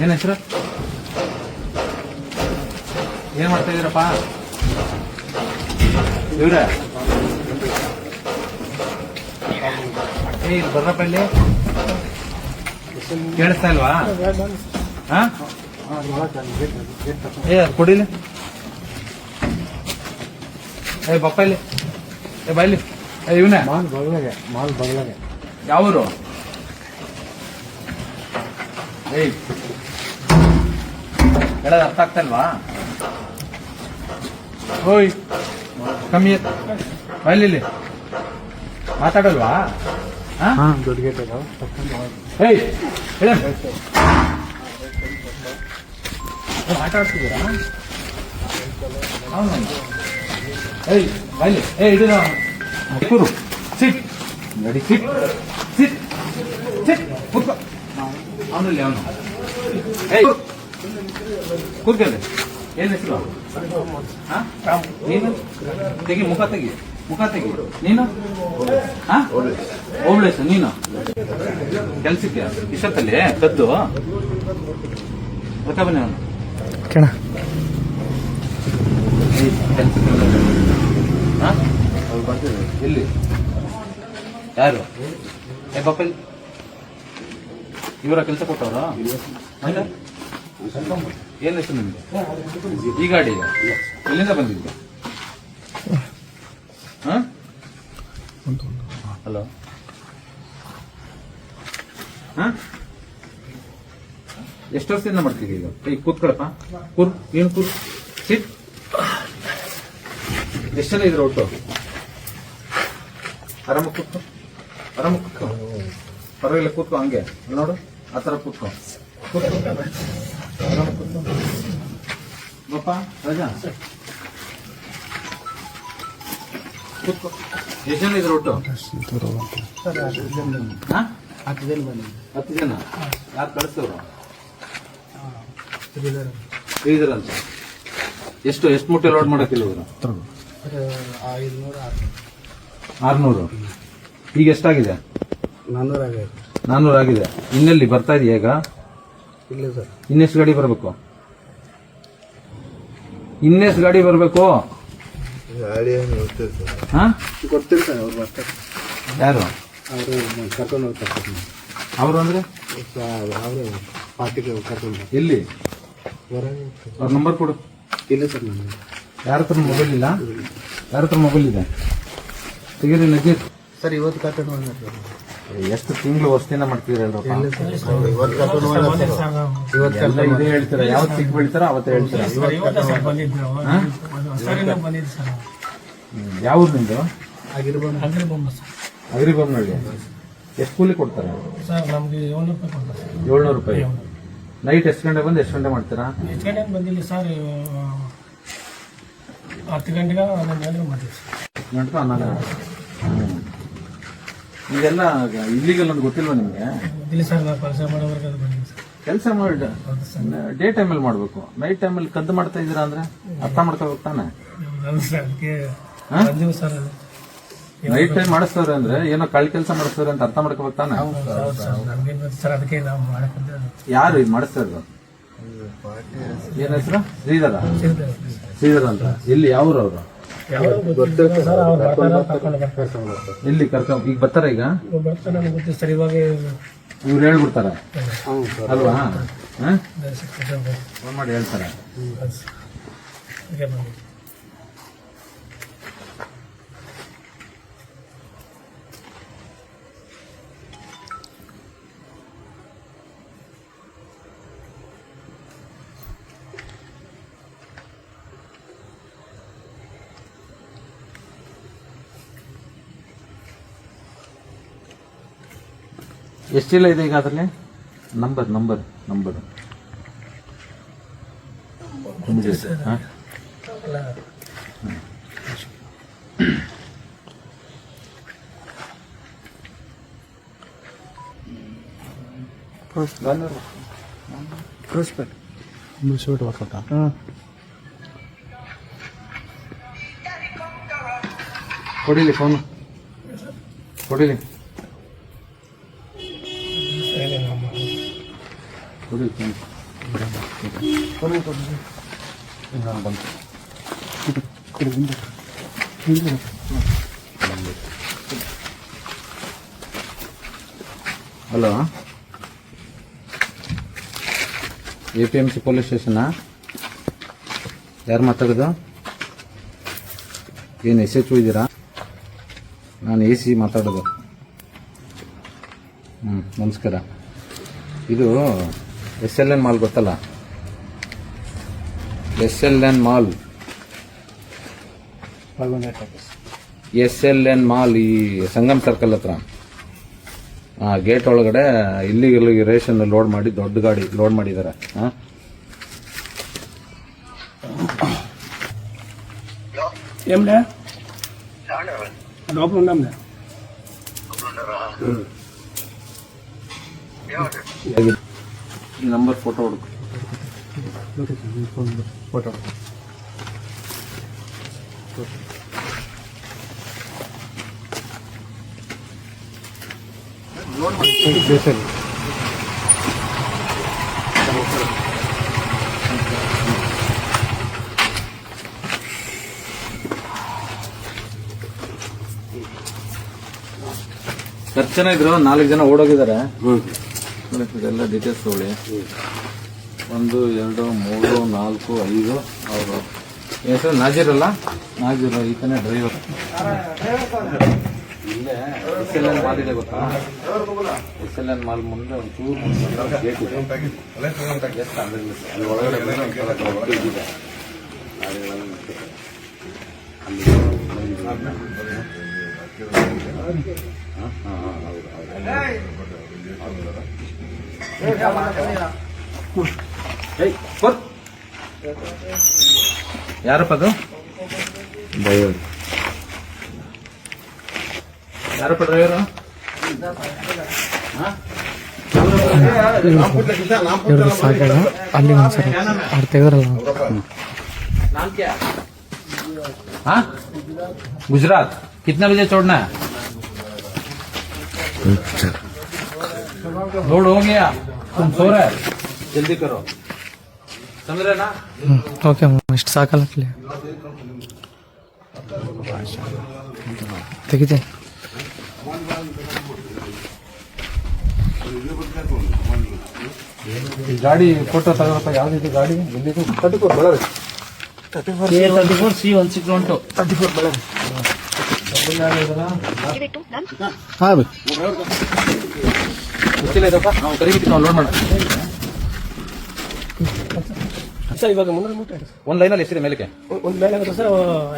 ಏನ್ ಹೆಸರು? ಏನ್ ಮಾಡ್ತಾ ಇದೀರಪ್ಪ ಇವ್ರ? ಇಲ್ಲಿ ಬರ್ರಪ್ಪ, ಇಲ್ಲಿ ಕೇಳಿಸ್ತಾ ಇಲ್ವಾ? ಹಾ ಕೊಡಿಲಿ. ಬಪ್ಪ ಇಲ್ಲಿ ಬೈಲಿ. ಇವನೇ ಮಾಲ್ ಬಗ್ಲಾಗೆ. ಯಾವೂರು? ಹೇಳೋದು ಅರ್ಥ ಆಗ್ತಾ ಇಲ್ವಾ? ಓಯ್ ಕಮ್ಮಿ ಬೈಲಿ. ಮಾತಾಡಲ್ವಾ? ದೊಡ್ಡ ಗೇಟ್ ಆಟ ಆಡ್ತಿದ್ದೀರಾ? ಏಯ್ ಬೈಲಿ. ಇಡ ಕೂರು. ಸಿಟ್ ನಡಿ. ಸಿಟ್ ಸಿಟ್ ಸಿಟ್ ಕೂತ್ಕೋ. ಅವನಲ್ಲಿ ಅವನು ಕೂತ್ಕೊಳ್ಳಿ. ಏನ್ ಹೆಸರು? ನೀನು ತೆಗಿ, ಮುಖ ತೆಗಿ. ನೀನು ಓಬ್ಳೇಶ. ನೀನು ಕೆಲ್ಸಕ್ಕೆ ಇಷ್ಟೊತ್ತಲ್ಲಿ ಕದ್ದು ಗೊತ್ತಾ ಬನ್ನಿ ಅವನು ಬರ್ತೀವಿ. ಎಲ್ಲಿ? ಯಾರು? ಬಪ್ಪ ಇವರ ಕೆಲಸ ಕೊಟ್ಟವ್ರ? ಏನ್ ಹೆಸರು ನಿಮ್ಗೆ? ಈ ಗಾಡಿ ಎಲ್ಲಿಂದ ಬಂದಿದ್ದೆ? ಹಲೋ, ಎಷ್ಟು ವರ್ಷದಿಂದ ಮಾಡ್ತೀವಿ ಈಗ? ಕೂತ್ಕೊಳಪ್ಪ. ಏನು ಕೂರು. ಸಿಟ್. ಎಷ್ಟು ಜನ ಇದ್ರು ಒಟ್ಟು? ಆರಾಮ ಕೂತ್ಕೊ. ಪರವಾಗಿಲ್ಲ, ಕೂತ್ಕೊ. ಹಂಗೆ ನೋಡು, ಆ ಥರ ಕೂತ್ಕೊ. ಆರಾಮ ಕೂತ್ಕೊ. ಬಪ್ಪ ರಜಾ ಕೂತ್ಕೊ. ಎಷ್ಟು ಜನ ಇದ್ರು ಒಟ್ಟು? 10 ಜನ. ಯಾರು ಕಳಿಸ್ತವ್ರು? ಶ್ರೀಧರ್ ಅಂತ. ಎಷ್ಟು ಮೂಟೆ ಲೋಡ್ ಮಾಡಕ್ಕಿಲ್ಲ ಇವರು? 600. ಈಗ ಎಷ್ಟಾಗಿದೆ? 400 ಆಗಿದೆ. ಇನ್ನೆಲ್ಲಿ ಬರ್ತಾ ಇದೆಯಾ ಈಗ? ಇಲ್ಲ ಸರ್. ಇನ್ನೆಷ್ಟು ಗಾಡಿ ಬರಬೇಕು? ಗೊತ್ತಿಲ್ಲ ಸರ್. ಅವ್ರು ಬರ್ತಾರೆ. ಯಾರು? ಅವರು ಕರ್ಕೊಂಡು ಹೋಗ್ತಾರೆ. ಅವರು ಅಂದ್ರೆ ಪಾರ್ಟಿಗೆ ಕರ್ಕೊಂಡು. ಎಲ್ಲಿ? ಅವ್ರ ನಂಬರ್ ಕೊಡು. ಇಲ್ಲ ಸರ್. ನಾನು ಯಾರ ಹತ್ರ ಮೊಬೈಲ್ ಇಲ್ಲ? ಯಾರ ಹತ್ರ ಮೊಬೈಲ್ ಇದೆ? ತೆಗೀರಿ ನಜೀರ್. ಸರ್ ಇವತ್ತು ಕರ್ಕೊಂಡು ಹೋಗ್ತಾರೆ. ಎಷ್ಟು ತಿಂಗಳು ವರ್ಷದಿಂದ ಮಾಡ್ತಿದ್ದೀರ? ಇವತ್ತು ಕರ್ಕೊಂಡು ಹೋಗ್ತಾರೆ. ಇದೇ ಹೇಳ್ತೀರಾ? ಯಾವತ್ತು ಸಿಕ್ ಬೀಳ್ತಾರ ಅವತ್ತೇ ಹೇಳ್ತೀರಾ? ಯಾವ ಊರು ನಿಂದು? ಅಗ್ರಿಬೊಮ್ಮನಹಳ್ಳಿ. ಎಷ್ಟು ಕೂಲಿ ಕೊಡ್ತಾರೆ? 700 ರೂಪಾಯಿ. ನೈಟ್ ಎಷ್ಟು ಗಂಟೆ ಬಂದು ಎಷ್ಟು ಗಂಟೆ ಮಾಡ್ತೀರಾ? ಎಷ್ಟು ಗಂಟೆ ಬಂದಿಲ್ಲ ಸರ್. 10 ಗಂಟೆಗೆ 11 ಗಂಟೆಗೆ ಮಾಡ್ತೀವಿ ಸರ್. ಇದೆಲ್ಲ ಇಲ್ಲಿಗಲ್ ಅಂತ ಗೊತ್ತಿಲ್ವಾ ನಿಮ್ಗೆ? ಇಲ್ಲ ಸರ್, ನಾವು ಕೆಲಸ ಮಾಡೋವರೆಗೆ ಅದು ಬಂದಿಲ್ಲ ಸರ್. ಕೆಲಸ ಮಾಡಿ ಡೇ ಟೈಮಲ್ಲಿ ಮಾಡ್ಬೇಕು. ನೈಟ್ ಟೈಮಲ್ಲಿ ಕದ್ದು ಮಾಡ್ತಾ ಇದ್ದೀರಾ ಅಂದ್ರೆ ಅರ್ಥ ಮಾಡ್ಕೋಬೇಕು ತಾನೆ? ಬಂದಿವಿ ಸರ್. ನೈಟ್ ಟೈಮ್ ಮಾಡಿಸ್ತವ್ರೆ ಅಂದ್ರೆ ಏನೋ ಕಳ್ಳ ಕೆಲಸ ಮಾಡಿಸ್ತವ್ರೆ ಅಂತ ಅರ್ಥ ಮಾಡ್ಕೋಬೇಕು ತಾನೆ? ಸರ್ ಅದಕ್ಕೆ ನಾವು ಮಾಡಕ್ಕೆ. ಯಾರು ಇದು ಮಾಡಿಸ್ತಾ ಇರೋದು? ಏನ್ ಹೆಸರು? ಶ್ರೀಧರ ಅಂತ. ಎಲ್ಲಿ? ಯಾವ್ರು ಅವರು? ಎಲ್ಲಿ ಕರ್ಕೊಂಡ್ ಈಗ ಬರ್ತಾರ? ಈಗ ಗೊತ್ತಿಲ್ಲ ಸರ್. ಇವಾಗ ಇವ್ರು ಹೇಳ್ಬಿಡ್ತಾರ ಅಲ್ವಾ? ಫೋನ್ ಮಾಡಿ ಹೇಳ್ತಾರೆ. ಎಷ್ಟಿಲ್ಲ ಇದೆ ಈಗ ಅದರಲ್ಲಿ? ನಂಬರ್ ಕೊಡಿಲಿ ಫೋನ್ ಕೊಡಿಲಿ ಕೊಡಿ ಫೋನ್. ಬಂತು. ಹಲೋ, APMC ಪೊಲೀಸ್ ಸ್ಟೇಷನಾ? ಯಾರು ಮಾತಾಡೋದು? ಏನು SHO ಇದ್ದೀರಾ? ನಾನು AC ಮಾತಾಡೋದು. ನಮಸ್ಕಾರ. ಇದು SLN ಮಾಲ್ ಗೊತ್ತಲ್ಲ? SLN ಮಾಲ್, SLN ಮಾಲ್ ಈ ಸಂಗಮ್ ಸರ್ಕಲ್ ಹತ್ರ. ಗೇಟ್ ಒಳಗಡೆ ಇಲ್ಲಿಗೆ ರೇಷನ್ ಲೋಡ್ ಮಾಡಿ ದೊಡ್ಡ ಗಾಡಿ ಲೋಡ್ ಮಾಡಿದ್ದಾರೆ. ఏమిలే లోపల ఉన్నాంలే. ಈ ನಂಬರ್ ಫೋಟೋ ಹುಡುಕು. ಫೋಟೋ ಖರ್ಚು ಜನ ಇದ್ರು, 4 ಜನ ಓಡೋಗಿದ್ದಾರೆ. ಇದೆಲ್ಲ ಡೀಟೇಲ್ಸ್ ತಗೊಳ್ಳಿ. 1 2 3 4 5 ಅವರು ಹೆಸರು ನಾಜೀರ್ ಅಲ್ಲ? ನಾಜೀರ್ ಈತನೇ ಡ್ರೈವರ್. ಇಲ್ಲೇ SLN ಮಾಲ್ ಇದೆ ಗೊತ್ತಾ? SLN ಮಾಲ್ ಮುಂದೆ ಒಂಚೂರು ಗೇಟ್ ಇದೆ. ಅಲ್ಲಿ ಒಳಗಡೆ ಬಂದ್ರೆ ಒಂಥರ ದೊಡ್ಡ ಇದೆ. ಯಾರಪ್ಪ ಅದು? ಡ್ರೈವರ್. ಯಾರಪ್ಪ ಡ್ರೈವರು? ಅಲ್ಲಿ ಒಂದ್ಸರಿ ಅವ್ರು ತೆಗೆದ್ರಲ್ಲ. हाँ, गुजरात कितने बजे छोड़ना है? लोड हो गया, तुम सो रहे, जल्दी करो, समझ रहे ना? ಓಕೆ ಇಷ್ಟು ಸಾಕಲ್ಲ ತೆಗಿತೆ. ಈ ಗಾಡಿ ಫೋಟೋ ತಗೋಪ್ಪ. ಯಾವ್ದಿದೆ ಗಾಡಿ? ಎಲ್ಲಿದೆ? 34 C161 34 ಬೆಳೆ. ಹಾಂ ರೀ, ಗೊತ್ತಿಲ್ಲ ಇದಪ್ಪ. ನಾವು ಕರಿಬಿಟ್ಟು ನಾವು ಲೋಡ್ ಮಾಡೋಣ. ಸರ್ ಇವಾಗ 300 ಮೂಟೆ ಒಂದು ಲೈನಲ್ಲಿ ಎಷ್ಟಿದೆ ಮೇಲಕ್ಕೆ? ಒಂದು ಮೇಲೆ ಆಗುತ್ತೆ ಸರ್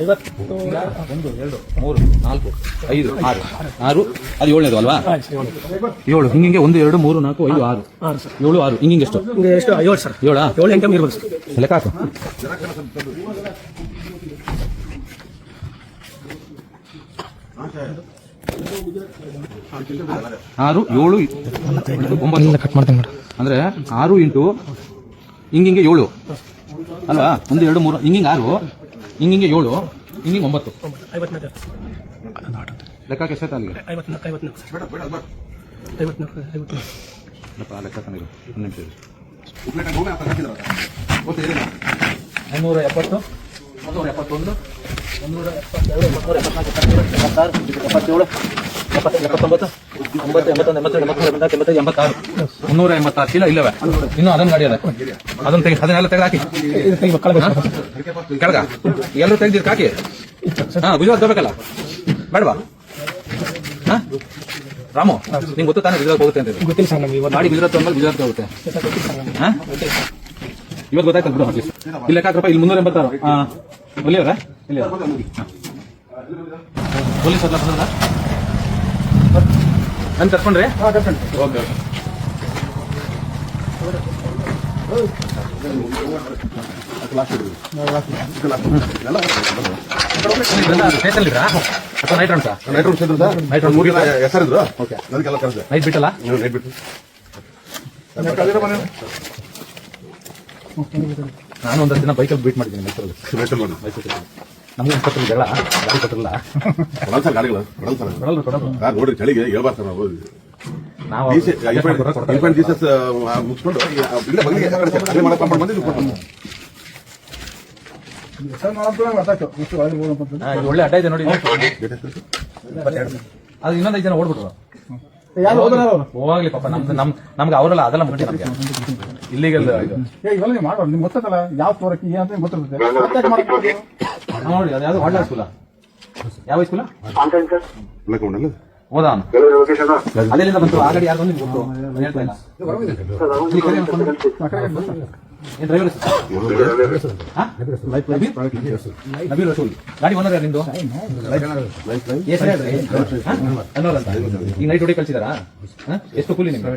50. 1 2 3 4 5 6 6 ಅದು 7ನೇದು ಅಲ್ವಾ? 7 ಹಿಂಗೆ 1 2 3 4 5 6 ಸರ್ 7 6 ಹಿಂಗೆ ಎಷ್ಟು? ಎಷ್ಟು 7 ಸರ್ 7 7 8 ಇರ್ಬೋದು ಸರ್. ಲೆಕ್ಕ ಹಾಕು. 6 7 9 ಕಟ್ ಮಾಡ್ತೀನಿ ಮೇಡಮ್. ಅಂದ್ರೆ 6 ಇಂಟು ಹಿಂಗಿಂಗೆ 7 ಅಲ್ವಾ? 1 2 3 ಹಿಂಗಿಂಗೆ 6 ಹಿಂಗಿಂಗೆ 7 ಹಿಂಗಿಂಗೆ 9. 54 ಲೆಕ್ಕಕ್ಕೆ ಎಷ್ಟಾಯ್ತು ಅಲ್ಲಿಗೆ? 54 ಸರ್ 54 ಲೆಕ್ಕ ತಂದಿರು. 370 371 386 ಚೀಲ ಇಲ್ಲವೇ? ಇನ್ನು ಅದನ್ನ ಗಾಡಿ ಅದ, ಅದನ್ನ ತೆಗಿ, ಅದನ್ನೆಲ್ಲ ತೆಗೆದಾಕಿ ಕೆಳಗ. ಎಲ್ಲರೂ ತೆಗ್ದಿರ್ ಹಾಕಿ. ಗುಜರಾತ್ ಹೋಗ್ಬೇಕಲ್ಲ, ಬೇಡವಾ? ರಾಮು, ನಿಂಗೆ ಗೊತ್ತು ತಾನೇ ಗುಜರಾತ್ ಹೋಗುತ್ತೆ ಅಂತ? ಗೊತ್ತಿಲ್ಲ ಸರ್ ನಮಗೆ ಗಾಡಿ ಗುಜರಾತ್ ಅಂದ್ಮೇಲೆ ಗುಜರಾತ್ ಹೋಗುತ್ತೆ. ಇವತ್ತು ಗೊತ್ತಾಯ್ತು ಬಿಡು. ಇಲ್ಲಿ ಲೆಕ್ಕ ಇಲ್ಲಿ 386. ಒಲಿಯವರ ಇಲ್ಲಿ ಪೊಲೀಸ್ ಎಲ್ಲ ಬಂದ ನಾನು ಕರ್ಕೊಂಡ್ರಿ? ಓಕೆ ಸ್ಟೇಷನ್ ಇದ್ರಾ ಅಥವಾ ನೈಟ್ ರೌಂಡ್ಸಾ? ನೈಟ್ ರೌಂಡ್ ಹೆಸರಿದ್ರು. ಓಕೆ, ನನಗೆಲ್ಲ ಕರೆದೆ. ನೈಟ್ ಬಿಟ್ಟಲ್ಲ? ನೈಟ್ ಬಿಟ್ಟು ನಾನು ಒಂದಷ್ಟು ದಿನ ಬೈಕಲ್ಲಿ ಬೀಟ್ ಮಾಡಿದ್ದೀನಿ. ಮೆಟ್ರೋಲ್ ಮಾಡಿ ನಮ್ಗೆ ಕೊಟ್ಟಿಲ್ಲ ಜಗಳ, ಗಾಡಿ ಕೊಟ್ಟಿಲ್ಲ. ಕೊಡಲ್ ಸರ್ ಗಾಡಿಗಳು, ಕೊಡಲ್ ಸರ್ ಕೊಡಲ್ರು ಕಾರ್ ನೋಡ್ರಿ ಚಳಿಗೆ ಹೇಳ್ಬಾರ್ದು ಸರ್ ನಾವು. ನಾವು ಇನ್ಫೆಂಟ್ ಜೀಸಸ್ ಮುಗಿಸ್ಕೊಂಡು ಇಲ್ಲೇ ಬಗ್ಲಿಗೆ ಅಲ್ಲೇ ಮಾಡಕ್ ಕಂಪೌಂಡ್ ಬಂದು ಕೊಟ್ಟು ಇದು ಒಳ್ಳೆ ಅಡ್ಡ ಇದೆ ನೋಡಿ. ಅದು ಇನ್ನೊಂದು 5 ಜನ ಓಡ್ಬಿಟ್ರು. ಹೋಗ್ಲಿ ಪಾಪ, ನಮ್ಗೆ ಅವರೆಲ್ಲ ಅದೆಲ್ಲ ಮುಖ್ಯ. ನಮ್ಗೆ ಇಲ್ಲಿಗೆಲ್ಲ ಇವೆಲ್ಲ ಮಾಡೋಣ ನಿಮ್ಗೆ ಗೊತ್ತಲ್ಲ ಯಾವ ತೋರಕ್ಕೆ ಏನಂತ ಗೊತ್ತಿರುತ್ತೆ ನೋಡಿ. ಅದು ಯಾವ್ದು ಒಳ್ಳೆ ಸ್ಕೂಲ, ಯಾವ ಸ್ಕೂಲ ಹೋದ ಅವನು ಅದೆಲ್ಲಿಂದ ಬಂತು ಆ ಗಾಡಿ ಯಾರ್ದು ನಿಮ್ಗೆ ಗೊತ್ತು? ಹೇಳ್ತಾ ಇಲ್ಲ ಏನ್ ಡ್ರೈವರ್ ನಬೀಲ್ ರಸೂಲ್ ಗಾಡಿ ಓನರ್ ಯಾರು ನಿಂದು? ಅನ್ನೋರ್ ಅಂತ. ಈಗ ನೈಟ್ ಹೊಡಿ ಕಳ್ಸಿದಾರಾ? ಎಷ್ಟು ಕೂಲಿ ನಿಮ್ಗೆ?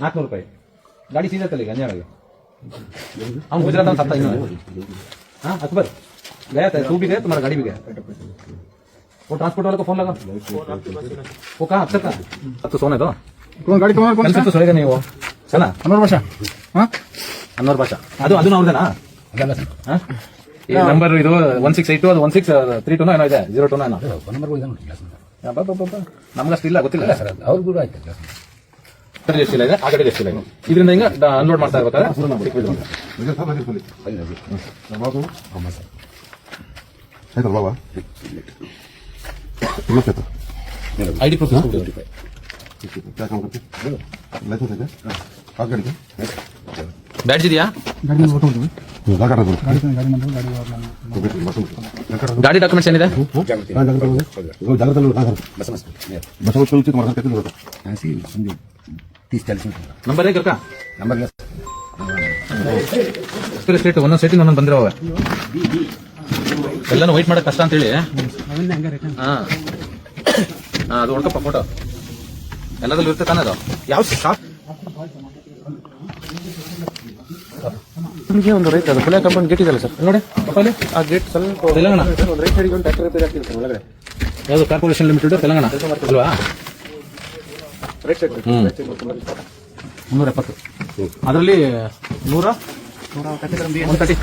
400 ರೂಪಾಯಿ. ಗಾಡಿ ಸೀದತ್ತಲ್ಲ ಈಗ ಅಂಜಾಣಿಗೆ. ಅವ್ನು ಗುಜರಾತ್ ಅಂತ ಇನ್ನು अकबर गया था, तू भी गया, तुम्हारा गाड़ी भी गया, वो ट्रांसपोर्ट वाले को फोन लगा, वो कहाँ अक्सर कहाँ तो सोने दो ಗಾಡಿ कल से तो सोएगा नहीं वो सना ಅನ್ವರ್ ಭಾಷಾ ಅನ್ವರ್ ಭಾಷಾ ಅದು ಅವ್ರದೇನಾ ಈ ನಂಬರ್ ಇದು 1682 ಅದು 1632 ಏನೋ ಇದೆ 02 ಏನೋ ನಮ್ಗಷ್ಟು ಇಲ್ಲ ಗೊತ್ತಿಲ್ಲ ಸರ್. ಅವ್ರು ದೂರ ಆಯ್ತು ಎಷ್ಟು ಇಲ್ಲ ಇದೆ ಆ ಕಡೆ ಎಷ್ಟು ಇಲ್ಲ ಇದೆ. ಇದರಿಂದ ಹಿಂಗ ಅನ್ಲೋಡ್ ಮಾಡ್ತಾ ಇರ್ಬೇಕಾದ್ರೆ ಐಡಿ ಪ್ರೂಫ್ ಬ್ಯಾಡ್ಜ್ ಇದೆಯಾ? ಗಾಡಿ ಡಾಕ್ಯುಮೆಂಟ್ಸ್ ಏನಿದೆ? ನಂಬರ್ ಹೇಗೆ ಸ್ಟೇಟ್ ಒಂದೊಂದು ಸೆಟ್ಟಿಂಗ್ ಒಂದೊಂದು ಬಂದಿರೋವೆ ಎಲ್ಲಾನು ವೈಟ್ ಮಾಡಕ್ ಕಷ್ಟ ಅಂತೇಳಿ. ಅದು ಹೊಡ್ಕಪ್ಪ ಫೋಟೋ ಎಲ್ಲದಲ್ಲೂ ಇರುತ್ತೆ ತಾನೇ. ಅದು ಯಾವ ಶಾಪ್ ಒಂದು ರೈಟ್ ಅದು ಪುಳಿಯ ಕಂಪೌಂಡ್ ಗೇಟ್ ಇದೆಯಲ್ಲ ಸರ್ ನೋಡಿ ಆ ಗೇಟ್ ಸ್ವಲ್ಪ ತೆಲಂಗಾಣ ಒಂದು ರೈಟ್ ಸೈಡ್ಗೆ ಒಂದು ಟ್ರ್ಯಾಕ್ಟರ್ ರಿಪೇರಿ ಆಗ್ತಿದೆ ಸರ್ ಒಳಗಡೆ. ಯಾವುದು ಕಾರ್ಪೊರೇಷನ್ ಲಿಮಿಟೆಡ್ ತೆಲಂಗಾಣ ಅಲ್ವಾ? ರೈಟ್ ಸೈಡ್ 370 ಅದರಲ್ಲಿ 130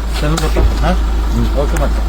ಓಕೆ ಮಾತಾಡ